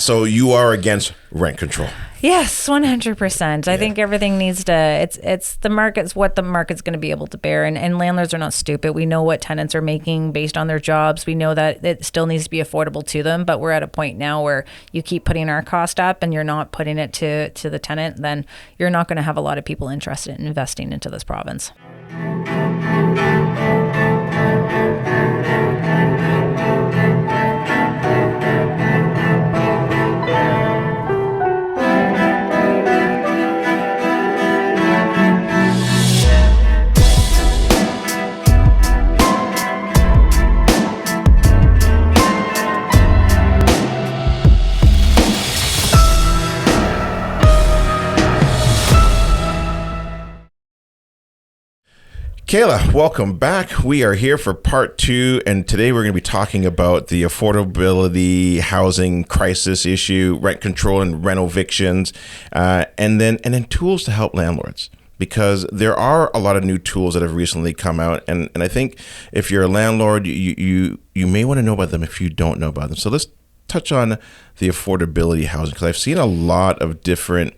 So you are against rent control. Yes, 100%. I think everything needs to, it's the market's what the market's going to be able to bear. And landlords are not stupid. We know what tenants are making based on their jobs. We know that it still needs to be affordable to them. But we're at a point now where you keep putting our cost up and you're not putting it to the tenant, then you're not going to have a lot of people interested in investing into this province. Kayla, welcome back. We are here for part 2, and today we're going to be talking about the affordability housing crisis issue, rent control and renovictions, and then tools to help landlords. Because there are a lot of new tools that have recently come out, and I think if you're a landlord, you may want to know about them if you don't know about them. So let's touch on the affordability housing, because I've seen a lot of different,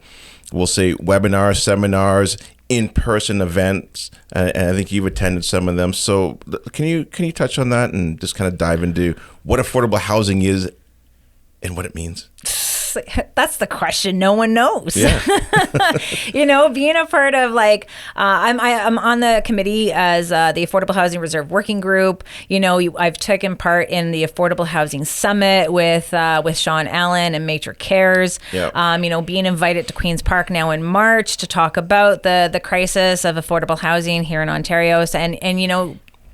we'll say, webinars, seminars, in-person events, and I think you've attended some of them. So can you touch on that and just kind of dive into what affordable housing is and what it means? That's the question no one knows. Yeah. Being a part of I'm on the committee as the Affordable Housing Reserve Working Group. I've taken part in the Affordable Housing Summit with Sean Allen and Matrix Cares. Yeah. Being invited to Queen's Park now in March to talk about the crisis of affordable housing here in Ontario. And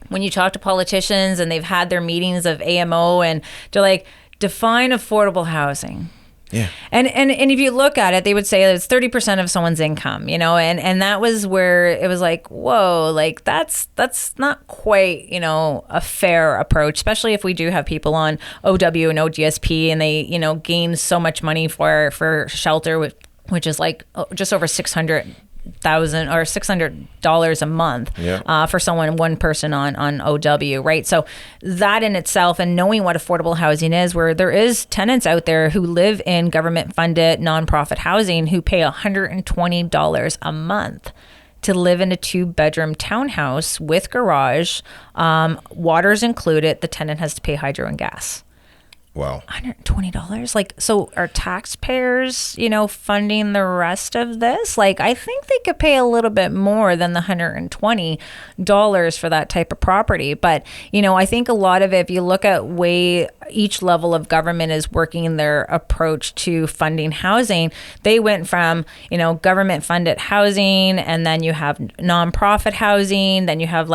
when you talk to politicians and they've had their meetings of AMO and they're like, define affordable housing. Yeah. And if you look at it, they would say it's 30% of someone's income, and that was where it was like, whoa, like that's not quite, a fair approach, especially if we do have people on OW and ODSP and they, gain so much money for shelter, which is like just over $600,000 or $600 a month. Yeah. For one person on OW, right? So that in itself, and knowing what affordable housing is, where there is tenants out there who live in government funded nonprofit housing who pay $120 a month to live in a 2-bedroom townhouse with garage, water's included, the tenant has to pay hydro and gas. Wow. $120. So are taxpayers, funding the rest of this? I think they could pay a little bit more than the $120 for that type of property. But, I think a lot of it, if you look at way each level of government is working their approach to funding housing, they went from, government funded housing, and then you have nonprofit housing. Then you have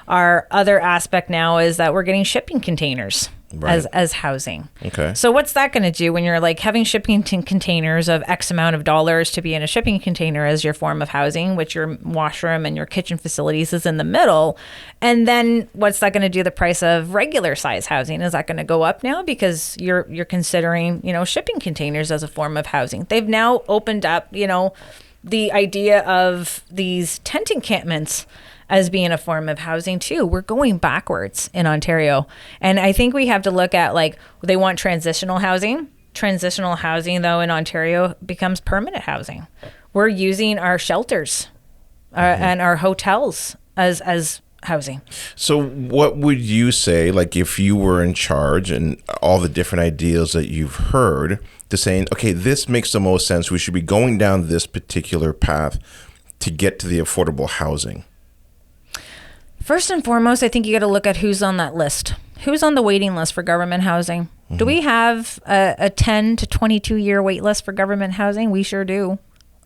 our other aspect now is that we're getting shipping containers. Right. As housing. Okay. So what's that going to do when you're having shipping containers of X amount of dollars to be in a shipping container as your form of housing, which your washroom and your kitchen facilities is in the middle? And then what's that going to do the price of regular size housing? Is that going to go up now because you're considering, shipping containers as a form of housing? They've now opened up, the idea of these tent encampments as being a form of housing too. We're going backwards in Ontario. And I think we have to look at they want transitional housing. Transitional housing though in Ontario becomes permanent housing. We're using our shelters and our hotels as housing. So what would you say, if you were in charge and all the different ideas that you've heard, to saying, okay, this makes the most sense. We should be going down this particular path to get to the affordable housing? First and foremost, I think you got to look at who's on that list. Who's on the waiting list for government housing? Mm-hmm. Do we have a 10 to 22 year wait list for government housing? We sure do.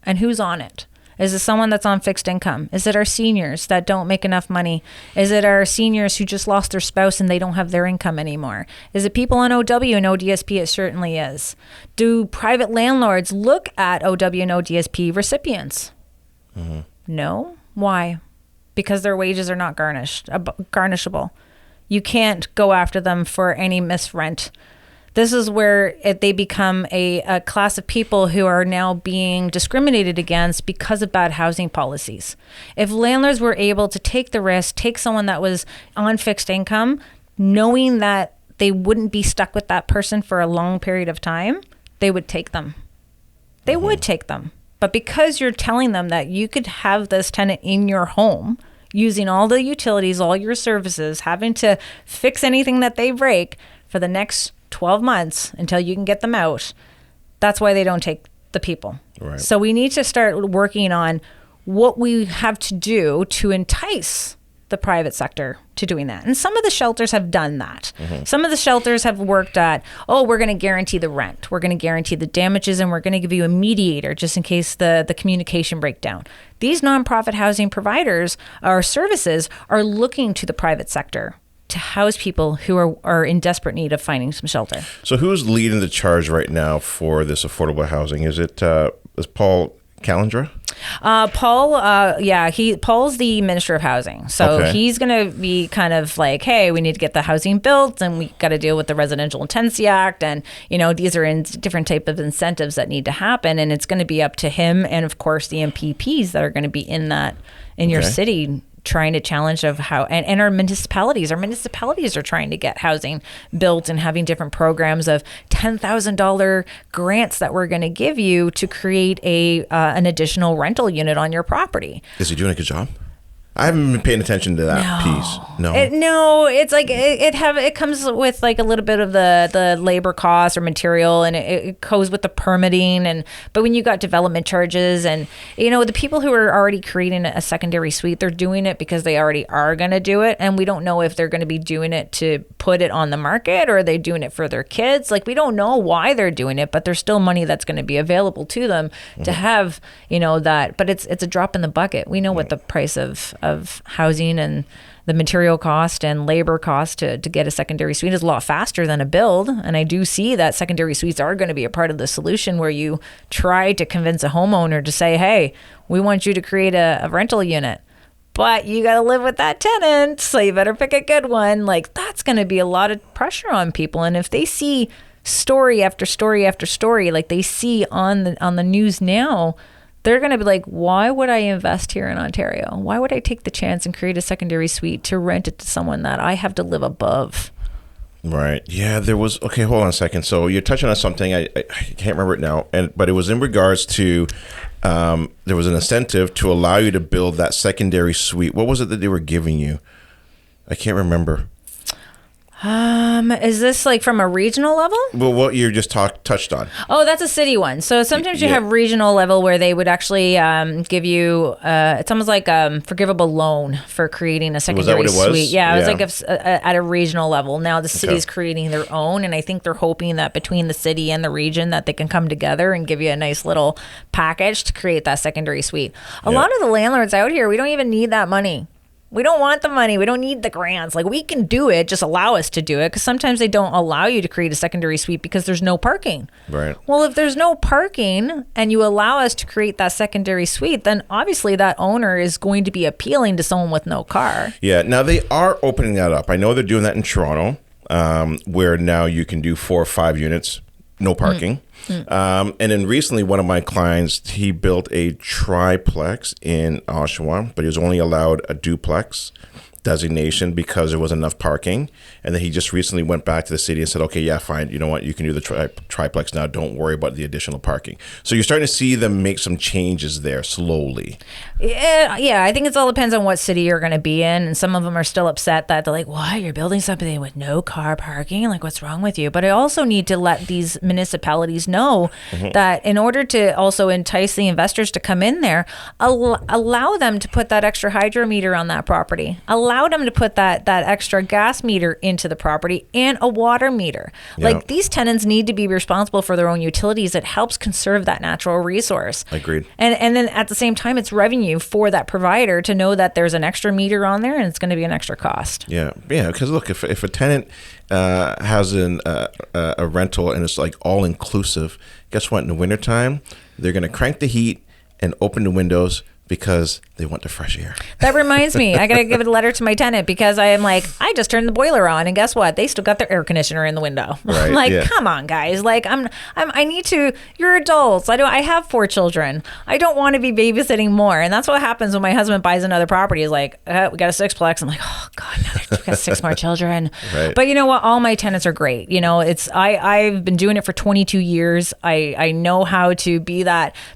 And who's on it? Is it someone that's on fixed income? Is it our seniors that don't make enough money? Is it our seniors who just lost their spouse and they don't have their income anymore? Is it people on OW and ODSP? It certainly is. Do private landlords look at OW and ODSP recipients? Mm-hmm. No. Why? Because their wages are not garnishable. You can't go after them for any missed rent. This is where they become a class of people who are now being discriminated against because of bad housing policies. If landlords were able to take the risk, take someone that was on fixed income, knowing that they wouldn't be stuck with that person for a long period of time, they would take them. They would take them. But because you're telling them that you could have this tenant in your home using all the utilities, all your services, having to fix anything that they break for the next 12 months until you can get them out, that's why they don't take the people. Right. So we need to start working on what we have to do to entice the private sector to doing that. And some of the shelters have done that. Some of the shelters have worked at, we're going to guarantee the rent, we're going to guarantee the damages, and we're going to give you a mediator just in case the communication breakdown. These nonprofit housing providers or services are looking to the private sector to house people who are in desperate need of finding some shelter. So who's leading the charge right now for this affordable housing? Is it is Paul Calendra? Paul's the Minister of Housing. So he's going to be kind of like, hey, we need to get the housing built, and we got to deal with the Residential Intensity Act. And, these are in different type of incentives that need to happen. And it's going to be up to him and, of course, the MPPs that are going to be in your city trying to challenge of how, and our municipalities are trying to get housing built and having different programs of $10,000 grants that we're going to give you to create an additional rental unit on your property. Is he doing a good job? I haven't been paying attention to that piece. No, it's like it comes with like a little bit of the labor costs or material, and it goes with the permitting, but when you got development charges and the people who are already creating a secondary suite, they're doing it because they already are going to do it, and we don't know if they're going to be doing it to put it on the market or are they doing it for their kids. Like, we don't know why they're doing it, but there's still money that's going to be available to them to have that. But it's a drop in the bucket. We know what the price of housing and the material cost and labor cost to get a secondary suite is a lot faster than a build. And I do see that secondary suites are going to be a part of the solution, where you try to convince a homeowner to say, hey, we want you to create a rental unit, but you got to live with that tenant, so you better pick a good one. Like, that's going to be a lot of pressure on people. And if they see story after story after story, like they see on the news now, they're going to be like, why would I invest here in Ontario? Why would I take the chance and create a secondary suite to rent it to someone that I have to live above? Right. Yeah, there was. Okay, hold on a second. So you're touching on something. I can't remember it now. But it was in regards to there was an incentive to allow you to build that secondary suite. What was it that they were giving you? I can't remember. Is this like from a regional level? Well, what you just touched on. Oh, that's a city one. So sometimes you have regional level where they would actually give you, it's almost like a forgivable loan for creating a secondary suite. Was that what it was? Suite. Yeah, it was like at a regional level. Now the city's creating their own, and I think they're hoping that between the city and the region that they can come together and give you a nice little package to create that secondary suite. A lot of the landlords out here, we don't even need that money. We don't want the money. We don't need the grants. Like, we can do it. Just allow us to do it, because sometimes they don't allow you to create a secondary suite because there's no parking. Right. Well, if there's no parking and you allow us to create that secondary suite, then obviously that owner is going to be appealing to someone with no car. Yeah. Now, they are opening that up. I know they're doing that in Toronto, where now you can do 4 or 5 units, no parking. And then recently, one of my clients, he built a triplex in Oshawa, but he was only allowed a duplex designation because there wasn't enough parking. And then he just recently went back to the city and said, okay, yeah, fine. You know what? You can do the triplex now. Don't worry about the additional parking. So you're starting to see them make some changes there slowly. Yeah, I think it all depends on what city you're going to be in. And some of them are still upset that they're like, why? You're building something with no car parking? Like, what's wrong with you? But I also need to let these municipalities know that in order to also entice the investors to come in there, allow them to put that extra hydrometer on that property. Allow them to put that extra gas meter into the property and a water meter. Yeah. Like, these tenants need to be responsible for their own utilities. It helps conserve that natural resource. Agreed. And then at the same time, it's revenue for that provider to know that there's an extra meter on there and it's going to be an extra cost. Yeah. Because look, if a tenant has a rental and it's like all inclusive, guess what? In the wintertime, they're going to crank the heat and open the windows because they want the fresh air. That reminds me, I gotta give a letter to my tenant because I am like, I just turned the boiler on, and guess what? They still got their air conditioner in the window. Right, I'm like, yeah. come on, guys. Like, I need to. You're adults. I have 4 children. I don't want to be babysitting more, and that's what happens when my husband buys another property. He's like, we got a 6-plex. I'm like, oh God, no, we got 6 more children. Right. But you know what? All my tenants are great. You know, I've been doing it for 22 years. I know how to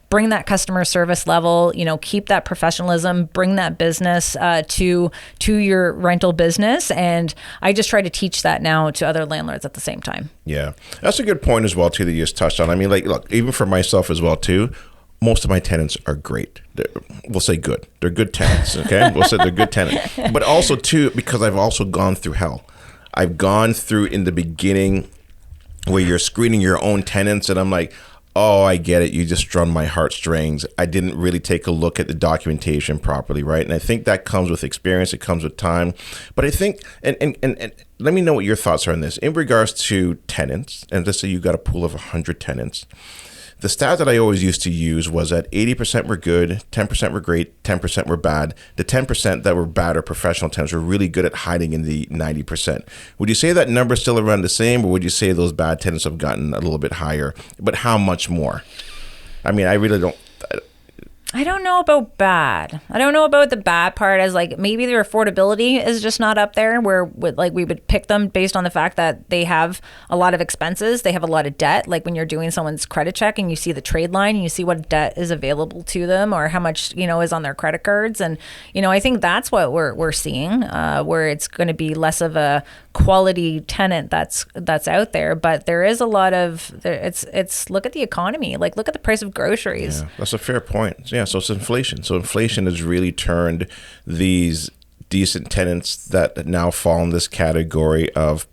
bring that customer service level. You know, keep that professionalism, bring that business to your rental business, and I just try to teach that now to other landlords at the same time. Yeah, that's a good point as well too that you just touched on. I mean, like, look, even for myself as well too, most of my tenants are great. We'll say good. They're good tenants. Okay, we'll say they're good tenants. But also too, because I've also gone through hell. I've gone through in the beginning where you're screening your own tenants, and I'm like, oh, I get it. You just strung my heartstrings. I didn't really take a look at the documentation properly, right? And I think that comes with experience. It comes with time. But I think, and let me know what your thoughts are on this. In regards to tenants, and let's say you got a pool of 100 tenants, the stat that I always used to use was that 80% were good, 10% were great, 10% were bad. The 10% that were bad or professional tenants were really good at hiding in the 90%. Would you say that number is still around the same, or would you say those bad tenants have gotten a little bit higher? But how much more? I mean, I really don't. I don't know about bad. I don't know about the bad part, as like maybe their affordability is just not up there where we would pick them based on the fact that they have a lot of expenses. They have a lot of debt. Like when you're doing someone's credit check and you see the trade line and you see what debt is available to them or how much, is on their credit cards. And, I think that's what we're seeing, where it's going to be less of a quality tenant that's out there. But there is a lot of, it's look at the economy, like look at the price of groceries. Yeah, that's a fair point. Yeah, so it's inflation. So inflation has really turned these decent tenants that now fall in this category of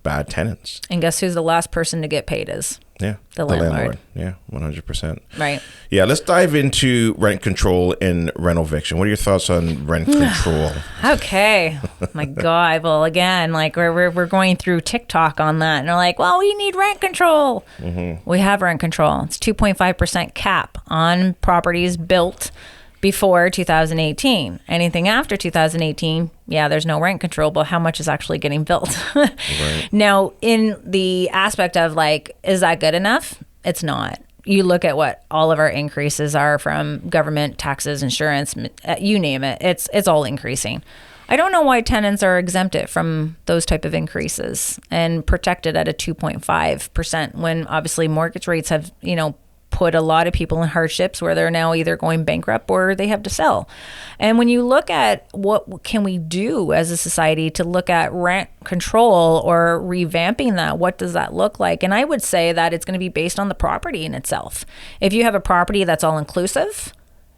bad tenants. And guess who's the last person to get paid is? Yeah, the landlord. Yeah, 100%. Right. Yeah, let's dive into rent control and renoviction. What are your thoughts on rent control? Okay. My God. Well, again, like we're going through TikTok on that, and they're like, well, we need rent control. Mm-hmm. We have rent control. It's 2.5% cap on properties built before 2018. Anything after 2018, yeah, there's no rent control, but how much is actually getting built? Right. Now, in the aspect of like, is that good enough? It's not. You look at what all of our increases are from government, taxes, insurance, you name it. It's all increasing. I don't know why tenants are exempted from those type of increases and protected at a 2.5% when obviously mortgage rates have, put a lot of people in hardships where they're now either going bankrupt or they have to sell. And when you look at what can we do as a society to look at rent control or revamping that, what does that look like? And I would say that it's going to be based on the property in itself. If you have a property that's all inclusive,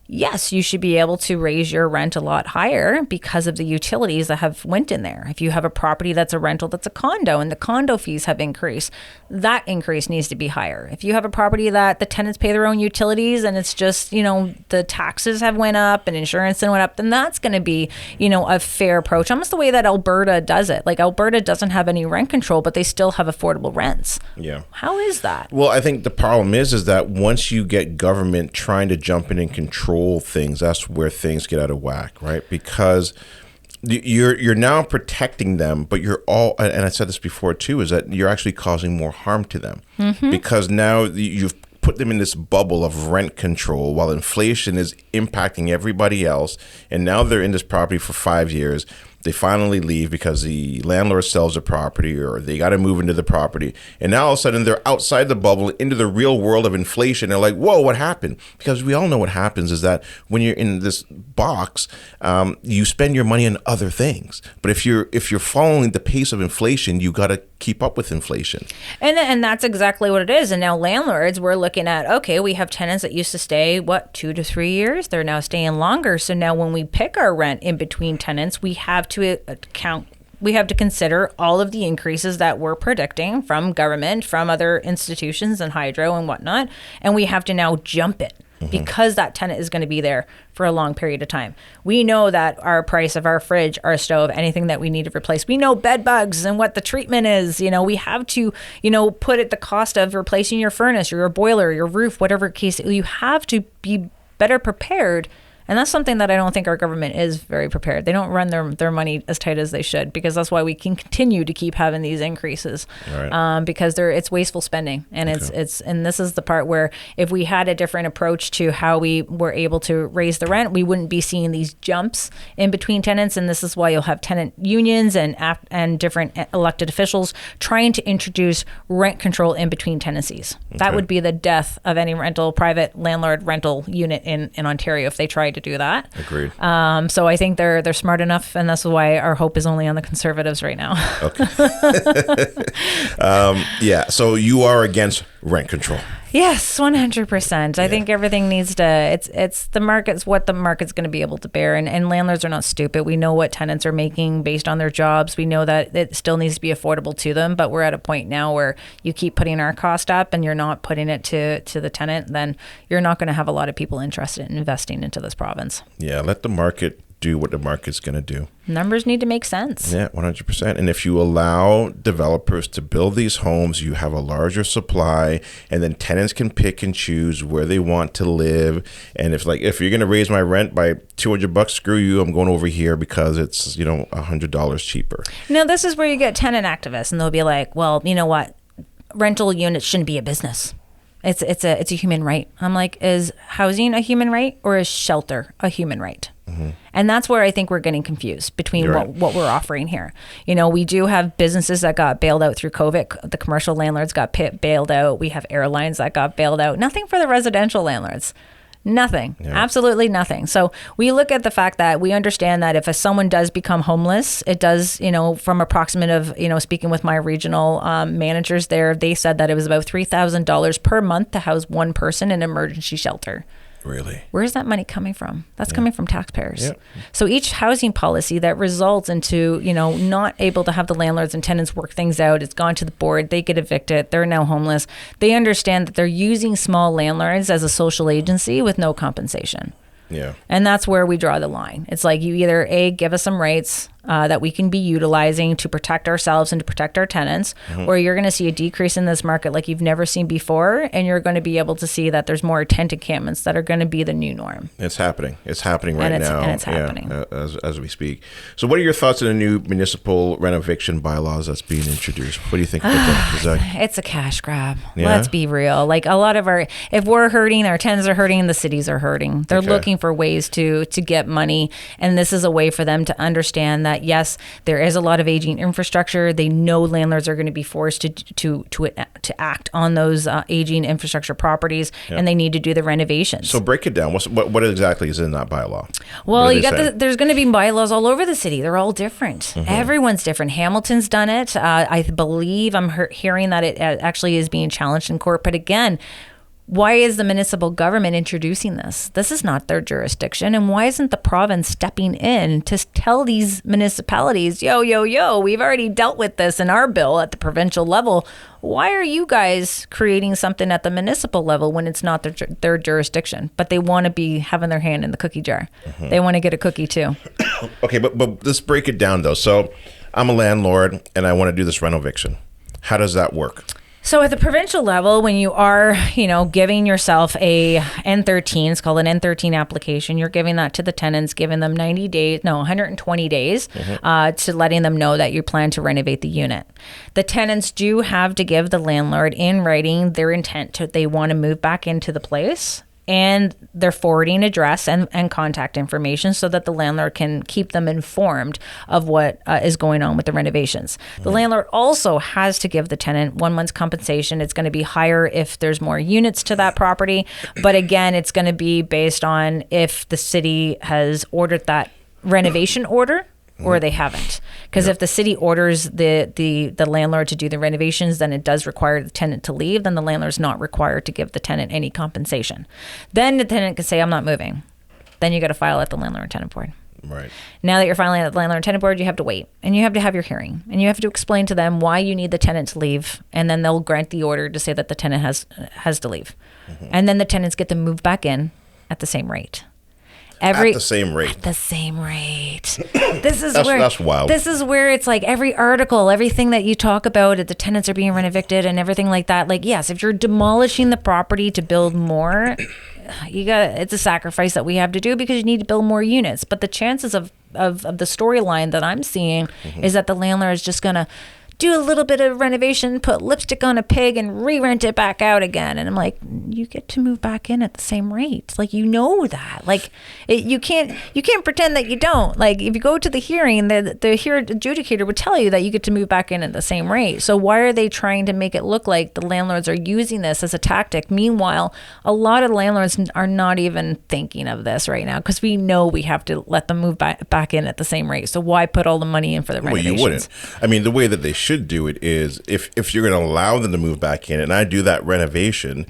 yes, you should be able to raise your rent a lot higher because of the utilities that have went in there. If you have a property that's a rental that's a condo and the condo fees have increased, that increase needs to be higher. If you have a property that the tenants pay their own utilities and it's just, the taxes have went up and insurance went up, then that's going to be, a fair approach. Almost the way that Alberta does it. Like Alberta doesn't have any rent control, but they still have affordable rents. Yeah. How is that? Well, I think the problem is that once you get government trying to jump in and control things, that's where things get out of whack, right? Because you're now protecting them, but you're all, and I said this before too, is that you're actually causing more harm to them. Mm-hmm. Because now you've put them in this bubble of rent control while inflation is impacting everybody else, and now they're in this property for 5 years. They finally leave because the landlord sells the property or they got to move into the property. And now all of a sudden they're outside the bubble into the real world of inflation. They're like, whoa, what happened? Because we all know what happens is that when you're in this box, you spend your money on other things. But if you're following the pace of inflation, you got to keep up with inflation. And that's exactly what it is. And now landlords, we're looking at, okay, we have tenants that used to stay, 2 to 3 years? They're now staying longer. So now when we pick our rent in between tenants, we have to consider all of the increases that we're predicting from government, from other institutions and hydro and whatnot. And we have to now jump it. Because that tenant is going to be there for a long period of time. We know that our price of our fridge, our stove, anything that we need to replace. We know bed bugs and what the treatment is. We have to, put at the cost of replacing your furnace, your boiler, your roof, whatever case. You have to be better prepared And that's something that I don't think our government is very prepared. They don't run their money as tight as they should, because that's why we can continue to keep having these increases. Right. Because it's wasteful spending, and and this is the part where if we had a different approach to how we were able to raise the rent, we wouldn't be seeing these jumps in between tenants. And this is why you'll have tenant unions and different elected officials trying to introduce rent control in between tenancies. Okay. That would be the death of any private landlord rental unit in Ontario if they tried to do that. Agreed. So I think they're smart enough, and that's why our hope is only on the Conservatives right now. Okay. Yeah. So you are against rent control. Yes, 100%. I think everything needs to, it's the market's what the market's going to be able to bear. And landlords are not stupid. We know what tenants are making based on their jobs. We know that it still needs to be affordable to them, but we're at a point now where you keep putting our cost up and you're not putting it to the tenant, then you're not going to have a lot of people interested in investing into this province. Yeah, let the market do what the market's going to do. Numbers need to make sense. Yeah, 100%. And if you allow developers to build these homes, you have a larger supply, and then tenants can pick and choose where they want to live. And if you're going to raise my rent by $200, screw you, I'm going over here because it's, $100 cheaper. Now, this is where you get tenant activists, and they'll be like, well, you know what? Rental units shouldn't be a business. It's a human right. I'm like, is housing a human right, or is shelter a human right? Mm-hmm. And that's where I think we're getting confused between what we're offering here. We do have businesses that got bailed out through COVID. The commercial landlords got bailed out. We have airlines that got bailed out. Nothing for the residential landlords. Nothing. Yeah. Absolutely nothing. So we look at the fact that we understand that if someone does become homeless, it does, from approximate of, speaking with my regional managers there, they said that it was about $3,000 per month to house one person in an emergency shelter. Really? Where's that money coming from? That's coming from taxpayers. Yep. So each housing policy that results into, not able to have the landlords and tenants work things out, it's gone to the board, they get evicted, they're now homeless. They understand that they're using small landlords as a social agency with no compensation. Yeah. And that's where we draw the line. It's like you either give us some rights that we can be utilizing to protect ourselves and to protect our tenants, or you're going to see a decrease in this market like you've never seen before, and you're going to be able to see that there's more tent encampments that are going to be the new norm. It's happening. It's happening right now. And it's happening. As we speak. So what are your thoughts on the new municipal renoviction bylaws that's being introduced? What do you think about that? It's a cash grab. Yeah? Let's be real. Like a lot of if we're hurting, our tenants are hurting, the cities are hurting. They're looking for ways to get money, and this is a way for them to understand that yes, there is a lot of aging infrastructure. They know landlords are going to be forced to act on those aging infrastructure properties, and they need to do the renovations. So break it down. What exactly is in that bylaw? Well, there's going to be bylaws all over the city. They're all different. Everyone's different. Hamilton's done it. I believe I'm hearing that it actually is being challenged in court. But again, why is the municipal government introducing this? This is not their jurisdiction. And why isn't the province stepping in to tell these municipalities, yo, we've already dealt with this in our bill at the provincial level. Why are you guys creating something at the municipal level when it's not their jurisdiction? But they want to be having their hand in the cookie jar. They want to get a cookie too. Okay, but let's break it down though. So I'm a landlord and I want to do this renoviction. How does that work? So at the provincial level, when you are, giving yourself a N13, it's called an N13 application, you're giving that to the tenants, giving them 120 days to letting them know that you plan to renovate the unit. The tenants do have to give the landlord in writing their intent they want to move back into the place, and their forwarding address and contact information so that the landlord can keep them informed of what is going on with the renovations. The landlord also has to give the tenant 1 month's compensation. It's going to be higher if there's more units to that property. But again, it's going to be based on if the city has ordered that renovation order or they haven't. Because if the city orders the landlord to do the renovations, then it does require the tenant to leave. Then the landlord's not required to give the tenant any compensation. Then the tenant can say, I'm not moving. Then you got to file at the landlord and tenant board. Right. Now that you're filing at the landlord and tenant board, you have to wait. And you have to have your hearing. And you have to explain to them why you need the tenant to leave. And then they'll grant the order to say that the tenant has to leave. And then the tenants get to move back in at the same rate. At the same rate. At the same rate. This is that's wild. This is where it's like every article, everything that you talk about, the tenants are being renovated and everything like that. Like, yes, if you're demolishing the property to build more, it's a sacrifice that we have to do because you need to build more units. But the chances of the storyline that I'm seeing is that the landlord is just going to do a little bit of renovation, put lipstick on a pig, and re-rent it back out again. And I'm like, you get to move back in at the same rate. Like, you know that. Like, you can't pretend that you don't. Like, if you go to the hearing, the hearing adjudicator would tell you that you get to move back in at the same rate. So why are they trying to make it look like the landlords are using this as a tactic? Meanwhile, a lot of landlords are not even thinking of this right now because we know we have to let them move back in at the same rate. So why put all the money in for the renovations? Well, you wouldn't. I mean, the way that they should do it is if you're going to allow them to move back in and I do that renovation,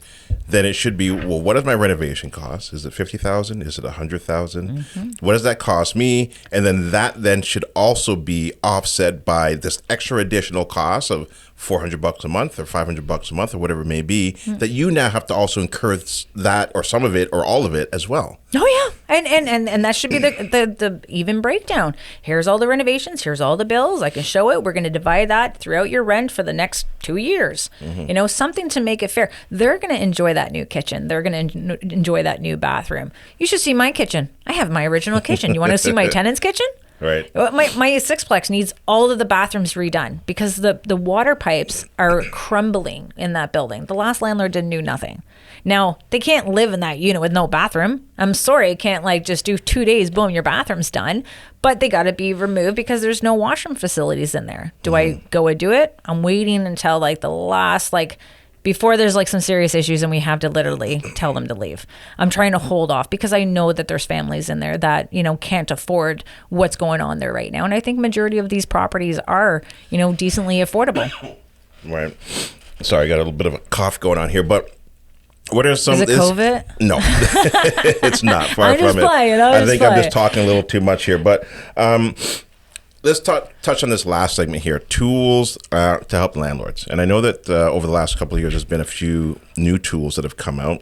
then it should be, well, what does my renovation cost? Is it $50,000? Is it $100,000? What does that cost me? And then that should also be offset by this extra additional cost of $400 a month or $500 a month or whatever it may be, that you now have to also incur that or some of it or all of it as well. Oh yeah, and that should be the even breakdown. Here's all the renovations. Here's all the bills. I can show it. We're going to divide that throughout your rent for the next 2 years. You know, something to make it fair. They're going to enjoy that new kitchen. They're going to enjoy that new bathroom. You should see my kitchen. I have my original kitchen. You want to see my tenant's kitchen? Right. My sixplex needs all of the bathrooms redone because the water pipes are crumbling in that building. The last landlord didn't do nothing. Now, they can't live in that unit with no bathroom. I'm sorry, I can't like just do 2 days, boom, your bathroom's done. But they got to be removed because there's no washroom facilities in there. Do I go and do it? I'm waiting until like the last, like, before there's like some serious issues and we have to literally tell them to leave. I'm trying to hold off because I know that there's families in there that, you know, can't afford what's going on there right now. And I think majority of these properties are, you know, decently affordable. Right. Sorry, I got a little bit of a cough going on here, but what are some? Is it COVID? No, it's not. Far from it. I think I'm just talking a little too much here, but let's touch on this last segment here. Tools to help landlords, and I know that over the last couple of years, there's been a few new tools that have come out.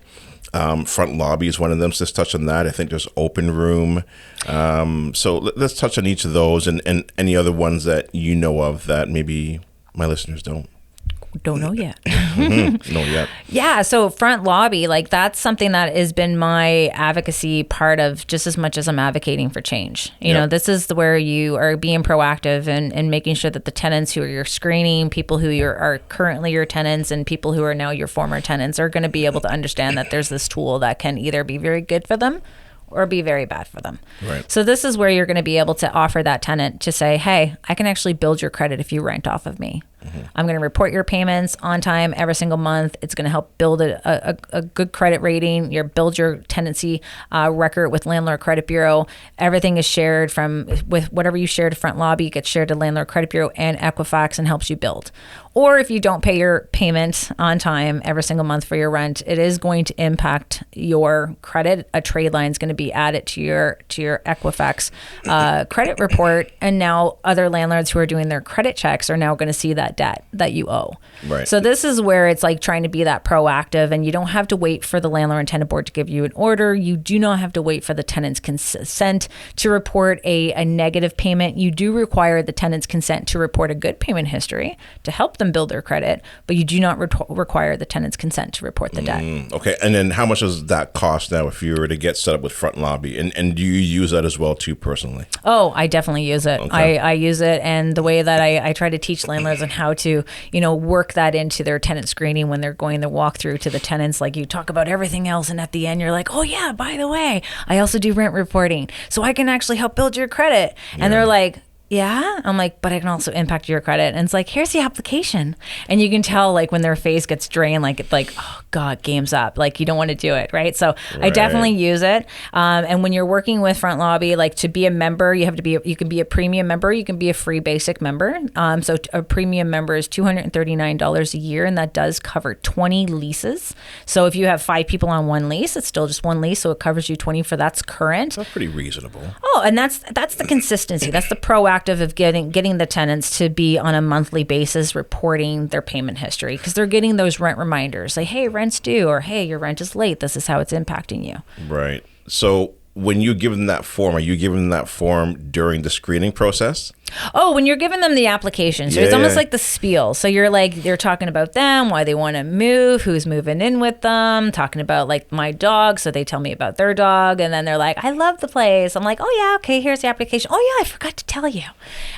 Front lobby is one of them. So let's touch on that. I think there's Openroom. So let's touch on each of those and any other ones that you know of that maybe my listeners don't know yet. Know yet. Yeah, so front lobby, like that's something that has been my advocacy part of just as much as I'm advocating for change. You know, this is where you are being proactive and making sure that the tenants who are your screening, people who are currently your tenants and people who are now your former tenants are going to be able to understand that there's this tool that can either be very good for them or be very bad for them. Right. So this is where you're going to be able to offer that tenant to say, hey, I can actually build your credit if you rent off of me. I'm going to report your payments on time every single month. It's going to help build a good credit rating. Build your tenancy record with Landlord Credit Bureau. Everything is shared with whatever you share to Front Lobby gets shared to Landlord Credit Bureau and Equifax and helps you build. Or if you don't pay your payment on time every single month for your rent, it is going to impact your credit. A trade line is going to be added to your Equifax credit report, and now other landlords who are doing their credit checks are now going to see that debt that you owe. Right. So this is where it's like trying to be that proactive, and you don't have to wait for the landlord and tenant board to give you an order. You do not have to wait for the tenant's consent to report a negative payment. You do require the tenant's consent to report a good payment history to help them build their credit, but you do not require the tenant's consent to report the debt. Okay. And then how much does that cost now if you were to get set up with Front Lobby? And do you use that as well too personally? Oh, I definitely use it. Okay. I use it, and the way that I try to teach landlords on how to, work that into their tenant screening when they're going the walkthrough to the tenants. Like, you talk about everything else, and at the end you're like, oh yeah, by the way, I also do rent reporting, so I can actually help build your credit. And they're like, yeah. I'm like, but I can also impact your credit. And it's like, here's the application. And you can tell, like, when their face gets drained, like, it's like, oh God, game's up. Like, you don't want to do it, right? So I definitely use it. And when you're working with Front Lobby, like, to be a member, you can be a premium member. You can be a free basic member. So a premium member is $239 a year, and that does cover 20 leases. So if you have 5 people on one lease, it's still just one lease. So it covers you 20 for that's current. That's pretty reasonable. Oh, and that's the consistency. That's the proactive of getting the tenants to be on a monthly basis reporting their payment history, because they're getting those rent reminders like, hey, rent's due, or hey, your rent is late, this is how it's impacting you. Right. So when you give them that form, are you giving them that form during the screening process? Oh, when you're giving them the application. So it's almost like the spiel. So they're talking about them, why they want to move, who's moving in with them, talking about like my dog. So they tell me about their dog. And then they're like, I love the place. I'm like, oh yeah, okay, here's the application. Oh yeah, I forgot to tell you.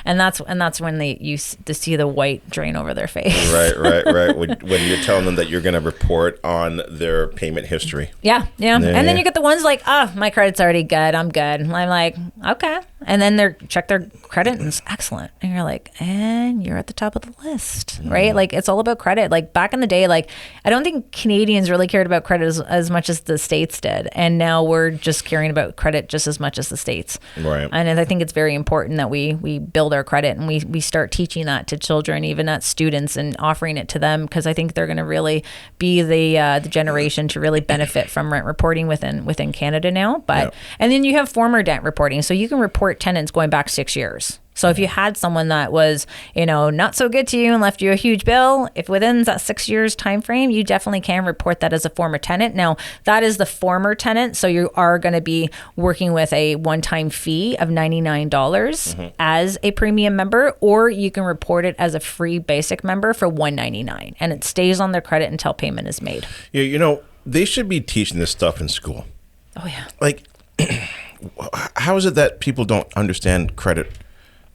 And that's when you see the white drain over their face. Right. When you're telling them that you're going to report on their payment history. Yeah. And then you get the ones like, oh, my credit's already good. I'm good. And I'm like, okay. And then check their credit and it's excellent. And you're like, and you're at the top of the list, right? Like it's all about credit. Like back in the day, like I don't think Canadians really cared about credit as much as the States did. And now we're just caring about credit just as much as the States. Right. And I think it's very important that we build our credit and we start teaching that to children, even at students, and offering it to them, because I think they're going to really be the generation to really benefit from rent reporting within Canada now. But and then you have former debt reporting. So you can report tenants going back 6 years. So if you had someone that was, not so good to you and left you a huge bill, if within that 6 years time frame, you definitely can report that as a former tenant. Now, that is the former tenant. So you are going to be working with a one-time fee of $99 as a premium member, or you can report it as a free basic member for $199, and it stays on their credit until payment is made. Yeah, they should be teaching this stuff in school. Oh, yeah. Like, how is it that people don't understand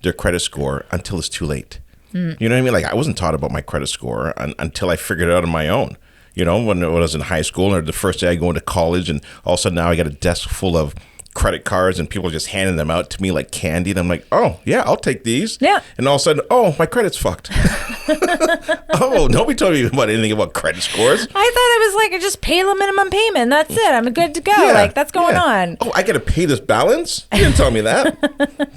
their credit score until it's too late? You know what I mean? Like I wasn't taught about my credit score until I figured it out on my own. When I was in high school or the first day I go into college, and all of a sudden now I got a desk full of credit cards and people are just handing them out to me like candy. And I'm like, oh yeah, I'll take these. Yeah. And all of a sudden, oh, my credit's fucked. Oh, nobody told me about anything about credit scores. I thought it was like, I just pay the minimum payment. That's it. I'm good to go. Like that's going on. Oh, I got to pay this balance? You didn't tell me that.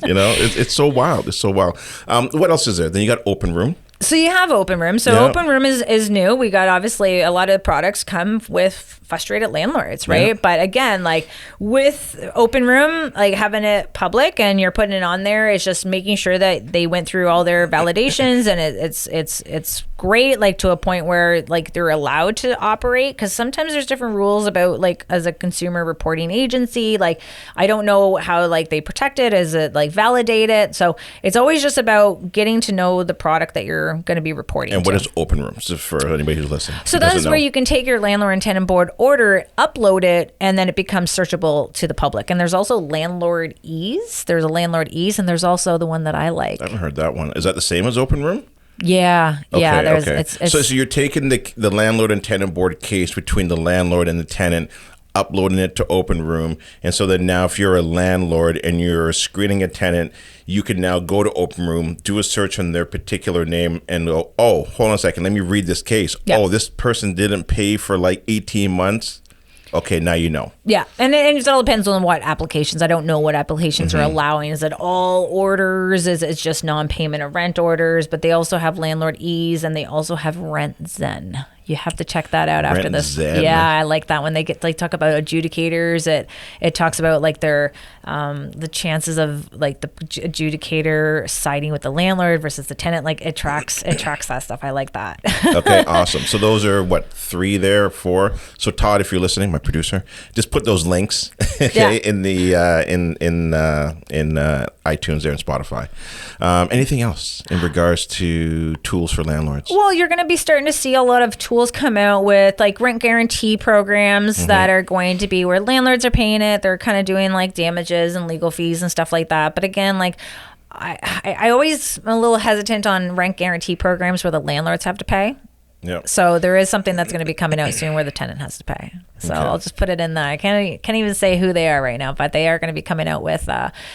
It's so wild. It's so wild. What else is there? Then you got Open Room. So you have Open Room. So Open Room is new. We got, obviously, a lot of products come with frustrated landlords, right? Yeah. But again, like with Open Room, like having it public and you're putting it on there, it's just making sure that they went through all their validations, and it's great, like to a point where like they're allowed to operate, because sometimes there's different rules about, like, as a consumer reporting agency, like I don't know how like they protect it, is it like validate it? So it's always just about getting to know the product that you're going to be reporting. And what is Open Room? So for anybody who's listening, so that is where you can take your landlord and tenant board, order, upload it, and then it becomes searchable to the public. And there's also LandlordEzy. There's a LandlordEzy, and there's also the one that I like. I haven't heard that one. Is that the same as Open Room? Yeah. Okay. It's so you're taking the landlord and tenant board case between the landlord and the tenant, uploading it to Open Room, and so then now if you're a landlord and you're screening a tenant, you can now go to Open Room, do a search on their particular name, and go, oh, hold on a second, let me read this case. Yep. Oh, this person didn't pay for like 18 months. Okay, now you know. Yeah, and it all depends on what applications. I don't know what applications are allowing. Is it all orders? Is it just non-payment of rent orders? But they also have LandlordEzy, and they also have RentZen. You have to check that out after this. Yeah, I like that when they talk about adjudicators. It talks about like their the chances of like the adjudicator siding with the landlord versus the tenant. Like it tracks that stuff. I like that. Okay, awesome. So those are what, 3 there, 4. So Todd, if you're listening, my producer, just put those links in the in iTunes there and Spotify. Anything else in regards to tools for landlords? Well, you're going to be starting to see a lot of tools come out with like rent guarantee programs that are going to be where landlords are paying it. They're kind of doing like damages and legal fees and stuff like that. But again, like I always am a little hesitant on rent guarantee programs where the landlords have to pay. Yep. So there is something that's going to be coming out soon where the tenant has to pay. So I'll just put it in there. I can't even say who they are right now, but they are going to be coming out with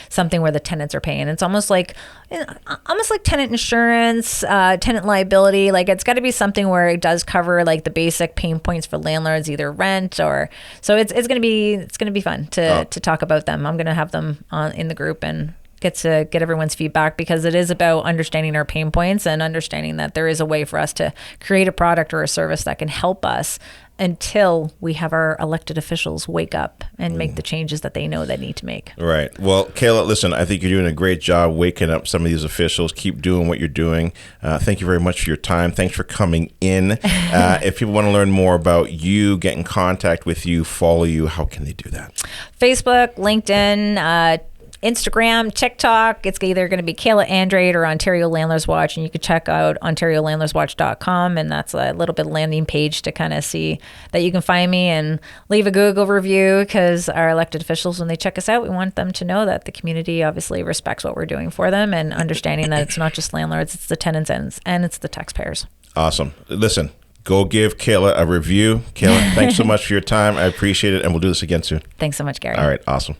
something where the tenants are paying. It's almost like tenant insurance, tenant liability. Like it's got to be something where it does cover like the basic pain points for landlords, either rent or. So it's going to be fun to talk about them. I'm going to have them in the group and get everyone's feedback, because it is about understanding our pain points and understanding that there is a way for us to create a product or a service that can help us until we have our elected officials wake up and make the changes that they know they need to make. Right. Well, Kayla, listen, I think you're doing a great job waking up some of these officials. Keep doing what you're doing. Thank you very much for your time. Thanks for coming in. If people want to learn more about you, get in contact with you, follow you, how can they do that? Facebook, LinkedIn, Instagram, TikTok. It's either going to be Kayla Andrade or Ontario Landlords Watch, and you can check out OntarioLandlordsWatch.com, and that's a little bit landing page to kind of see that you can find me and leave a Google review, because our elected officials, when they check us out, we want them to know that the community obviously respects what we're doing for them, and understanding that it's not just landlords, it's the tenants and it's the taxpayers. Awesome. Listen, go give Kayla a review. Kayla, thanks so much for your time. I appreciate it, and we'll do this again soon. Thanks so much, Gary. All right, awesome.